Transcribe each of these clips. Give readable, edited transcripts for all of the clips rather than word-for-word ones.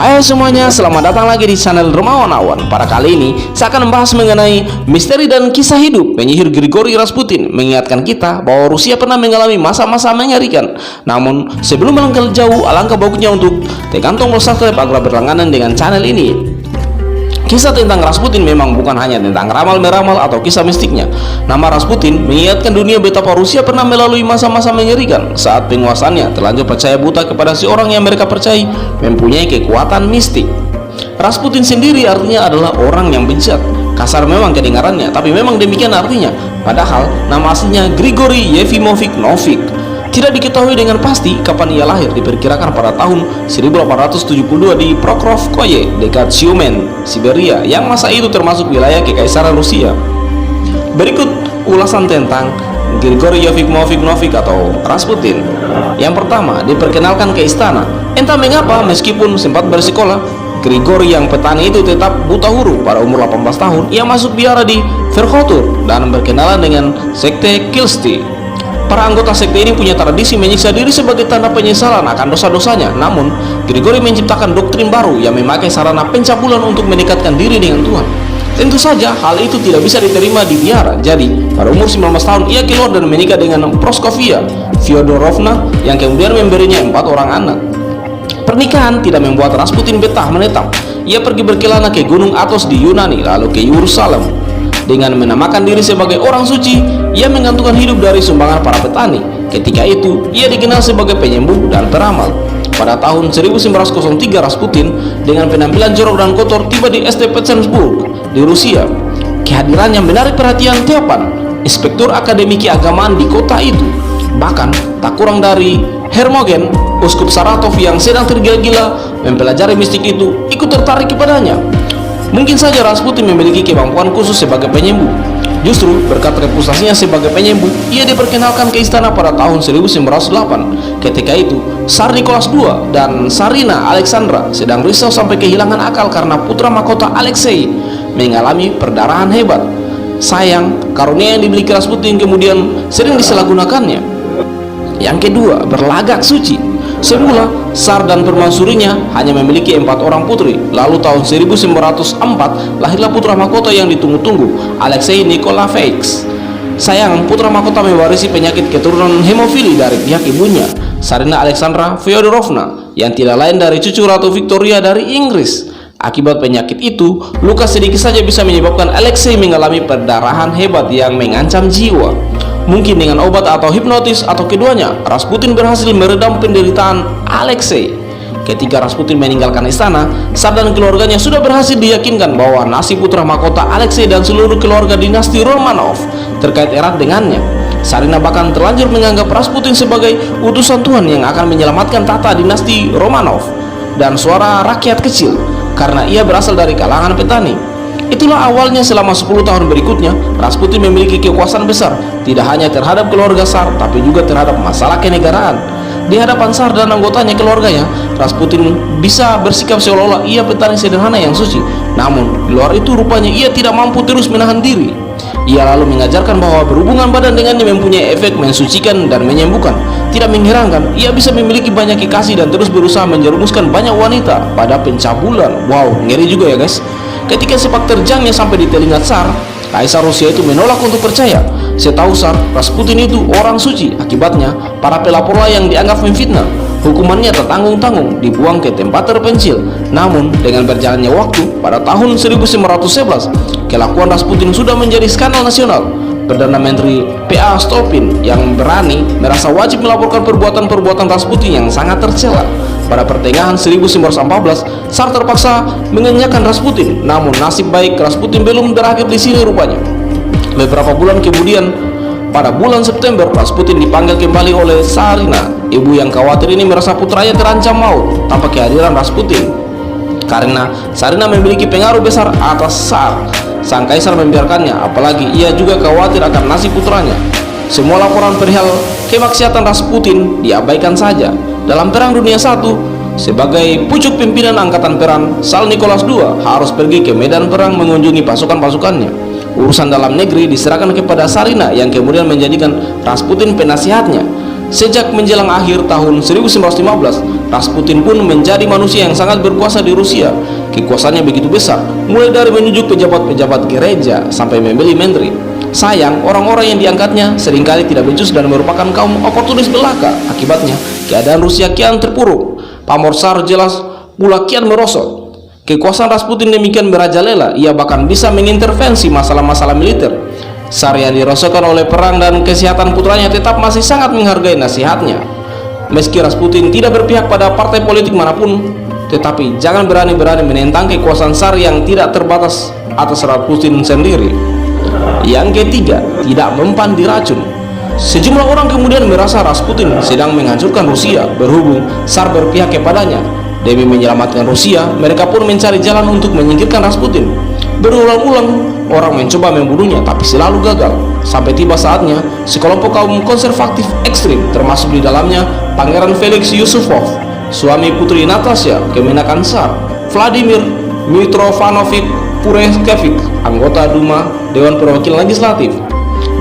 Hai semuanya, selamat datang lagi di channel Rumawan Awan. Pada kali ini, saya akan membahas mengenai misteri dan kisah hidup penyihir Grigori Rasputin, mengingatkan kita bahwa Rusia pernah mengalami masa-masa mengerikan. Namun, sebelum melangkah jauh, alangkah bagusnya untuk tekan tombol subscribe agar berlangganan dengan channel ini. Kisah tentang Rasputin memang bukan hanya tentang ramal-meramal atau kisah mistiknya. Nama Rasputin mengingatkan dunia betapa Rusia pernah melalui masa-masa mengerikan saat penguasanya terlanjur percaya buta kepada seorang yang mereka percayai mempunyai kekuatan mistik. Rasputin sendiri artinya adalah orang yang bejat. Kasar memang kedengarannya, tapi memang demikian artinya. Padahal nama aslinya Grigori Yefimovich Novik. Tidak diketahui dengan pasti kapan ia lahir, diperkirakan pada tahun 1872 di Prokrovskoye, dekat Tyumen, Siberia, yang masa itu termasuk wilayah Kekaisaran Rusia. Berikut ulasan tentang Grigori Yefimovich Novik atau Rasputin. Yang pertama, diperkenalkan ke istana. Entah mengapa, meskipun sempat bersekolah, Grigori yang petani itu tetap buta huruf. Pada umur 18 tahun, ia masuk biara di Verkhotur dan berkenalan dengan sekte Kilsti. Para anggota sekte ini punya tradisi menyiksa diri sebagai tanda penyesalan akan dosa-dosanya. Namun, Grigori menciptakan doktrin baru yang memakai sarana pencabulan untuk mendekatkan diri dengan Tuhan. Tentu saja, hal itu tidak bisa diterima di biara. Jadi, pada umur 19 tahun, ia keluar dan menikah dengan Praskovia Fyodorovna yang kemudian memberinya 4 orang anak. Pernikahan tidak membuat Rasputin betah menetap. Ia pergi berkelana ke Gunung Athos di Yunani, lalu ke Yerusalem. Dengan menamakan diri sebagai orang suci, ia menggantungkan hidup dari sumbangan para petani. Ketika itu, ia dikenal sebagai penyembuh dan peramal. Pada tahun 1903, Rasputin dengan penampilan jorok dan kotor tiba di St. Petersburg di Rusia. Kehadirannya menarik perhatian Teopan, inspektur akademi keagamaan di kota itu. Bahkan, tak kurang dari Hermogen, uskup Saratov yang sedang tergila-gila mempelajari mistik itu, ikut tertarik kepadanya. Mungkin saja Rasputin memiliki kemampuan khusus sebagai penyembuh. Justru berkat reputasinya sebagai penyembuh, ia diperkenalkan ke istana pada tahun 1908. Ketika itu, Tsar Nicholas II dan Tsarina Alexandra sedang risau sampai kehilangan akal karena putra mahkota Alexei mengalami perdarahan hebat. Sayang, karunia yang dimiliki Rasputin kemudian sering disalahgunakannya. Yang kedua, berlagak suci. Semula, Tsar dan permaisurinya hanya memiliki 4 orang putri. Lalu tahun 1904 lahirlah putra mahkota yang ditunggu-tunggu, Alexei Nikolaevich. Sayang, putra mahkota mewarisi penyakit keturunan hemofili dari pihak ibunya, Tsarina Alexandra Fyodorovna, yang tidak lain dari cucu Ratu Victoria dari Inggris. Akibat penyakit itu, luka sedikit saja bisa menyebabkan Alexei mengalami perdarahan hebat yang mengancam jiwa. Mungkin dengan obat atau hipnotis atau keduanya, Rasputin berhasil meredam penderitaan Alexei. Ketika Rasputin meninggalkan istana, Tsar dan keluarganya sudah berhasil diyakinkan bahwa nasib putra mahkota Alexei dan seluruh keluarga dinasti Romanov terkait erat dengannya. Tsarina bahkan terlanjur menganggap Rasputin sebagai utusan Tuhan yang akan menyelamatkan tata dinasti Romanov dan suara rakyat kecil, karena ia berasal dari kalangan petani. Itulah awalnya. Selama 10 tahun berikutnya, Rasputin memiliki kekuasaan besar, tidak hanya terhadap keluarga Tsar, tapi juga terhadap masalah kenegaraan. Di hadapan Tsar dan anggotanya keluarganya, Rasputin bisa bersikap seolah-olah ia petani sederhana yang suci. Namun, di luar itu rupanya ia tidak mampu terus menahan diri. Ia lalu mengajarkan bahwa berhubungan badan dengannya mempunyai efek mensucikan dan menyembuhkan. Tidak mengherankan, ia bisa memiliki banyak kekasih dan terus berusaha menjerumuskan banyak wanita pada pencabulan. Wow, ngeri juga ya guys. Ketika sepak terjangnya sampai di telinga Tsar, Kaisar Rusia itu menolak untuk percaya. Setahu Tsar, Rasputin itu orang suci. Akibatnya, para pelaporlah yang dianggap memfitnah. Hukumannya tak tanggung-tanggung, dibuang ke tempat terpencil. Namun, dengan berjalannya waktu, pada tahun 1911, kelakuan Rasputin sudah menjadi skandal nasional. Perdana Menteri P.A. Stolpin yang berani merasa wajib melaporkan perbuatan-perbuatan Rasputin yang sangat tercela. Pada pertengahan 1914, Tsar terpaksa mengenyahkan Rasputin. Namun nasib baik Rasputin belum berakhir di sini rupanya. Beberapa bulan kemudian, pada bulan September, Rasputin dipanggil kembali oleh Tsarina. Ibu yang khawatir ini merasa putranya terancam maut tanpa kehadiran Rasputin. Karena Tsarina memiliki pengaruh besar atas Tsar, sang kaisar membiarkannya, apalagi ia juga khawatir akan nasib putranya. Semua laporan perihal kemaksiatan Rasputin diabaikan saja. Dalam Perang Dunia I, sebagai pucuk pimpinan angkatan perang, Tsar Nicholas II harus pergi ke medan perang mengunjungi pasukan-pasukannya. Urusan dalam negeri diserahkan kepada Tsarina yang kemudian menjadikan Rasputin penasihatnya. Sejak menjelang akhir tahun 1915, Rasputin pun menjadi manusia yang sangat berkuasa di Rusia. Kekuasaannya begitu besar, mulai dari menunjuk pejabat-pejabat gereja sampai memilih menteri. Sayang, orang-orang yang diangkatnya seringkali tidak becus dan merupakan kaum oportunis belaka. Akibatnya, keadaan Rusia kian terpuruk. Pamor Tsar jelas pula kian merosot. Kekuasaan Rasputin demikian merajalela, ia bahkan bisa mengintervensi masalah-masalah militer. Tsar yang dirosotkan oleh perang dan kesehatan putranya tetap masih sangat menghargai nasihatnya. Meski Rasputin tidak berpihak pada partai politik manapun, tetapi jangan berani-berani menentang kekuasaan Tsar yang tidak terbatas atas Rasputin sendiri. Yang ketiga, tidak mempan diracun. Sejumlah orang kemudian merasa Rasputin sedang menghancurkan Rusia berhubung Tsar berpihak kepadanya. Demi menyelamatkan Rusia, mereka pun mencari jalan untuk menyingkirkan Rasputin. Berulang-ulang orang mencoba membunuhnya, tapi selalu gagal. Sampai tiba saatnya, sekelompok kaum konservatif ekstrim, termasuk di dalamnya Pangeran Felix Yusupov, suami putri Natasha, kemenakan Tsar, Vladimir Mitrofanovich Pureshkevich, anggota Duma Dewan Perwakilan Legislatif,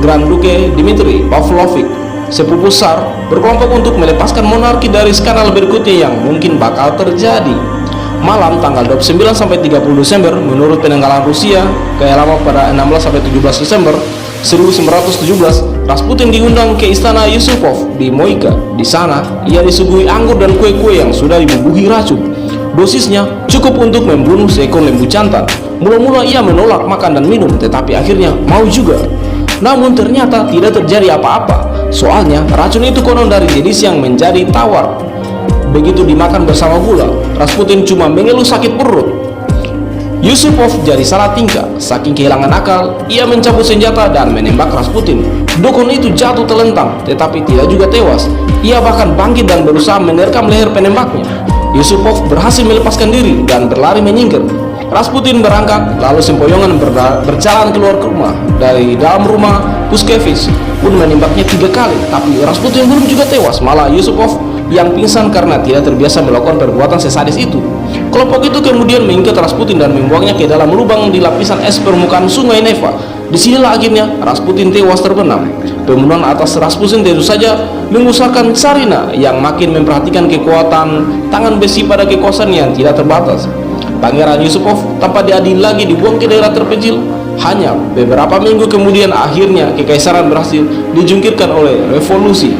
Grand Duke Dmitri Pavlovich, sepupu Tsar, berkelompok untuk melepaskan monarki dari skandal berikutnya yang mungkin bakal terjadi. Malam tanggal 29 sampai 30 Desember menurut penanggalan Rusia, kayak lama pada 16 sampai 17 Desember 1917, Rasputin diundang ke istana Yusupov di Moika. Di sana, ia disuguhi anggur dan kue-kue yang sudah dibubuhi racun. Dosisnya cukup untuk membunuh seekor lembu jantan. Mula-mula ia menolak makan dan minum, tetapi akhirnya mau juga. Namun ternyata tidak terjadi apa-apa. Soalnya racun itu konon dari jenis yang menjadi tawar. Begitu dimakan bersama gula, Rasputin cuma mengeluh sakit perut. Yusupov jadi salah tingkah. Saking kehilangan akal, ia mencabut senjata dan menembak Rasputin. Dukun itu jatuh terlentang, tetapi tidak juga tewas. Ia bahkan bangkit dan berusaha menerkam leher penembaknya. Yusupov berhasil melepaskan diri dan berlari menyingkir. Rasputin berangkat, lalu sempoyongan berjalan keluar ke rumah. Dari dalam rumah, Puskevich pun menembaknya 3 kali, tapi Rasputin belum juga tewas. Malah Yusupov yang pingsan karena tidak terbiasa melakukan perbuatan sesadis itu. Kelompok itu kemudian mengikat Rasputin dan membuangnya ke dalam lubang di lapisan es permukaan sungai Neva. Disinilah akhirnya Rasputin tewas terbenam. Pembunuhan atas Rasputin tentu saja mengusahkan Tsarina yang makin memperhatikan kekuatan tangan besi pada kekuasaan yang tidak terbatas. Pangeran Yusupov tanpa diadili lagi dibuang ke daerah terpencil. Hanya beberapa minggu kemudian akhirnya kekaisaran berhasil dijungkirkan oleh revolusi.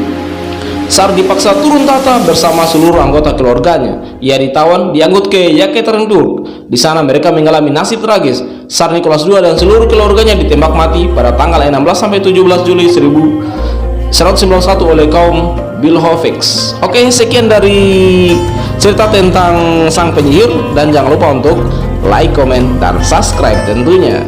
Tsar dipaksa turun tahta bersama seluruh anggota keluarganya. Ia ditawan, diangkut ke Yekaterinburg. Di sana mereka mengalami nasib tragis. Tsar Nicholas II dan seluruh keluarganya ditembak mati pada tanggal 16 sampai 17 Juli 1191 oleh kaum Bolsheviks. Oke, sekian dari cerita tentang sang penyihir, dan jangan lupa untuk like, komen, dan subscribe tentunya.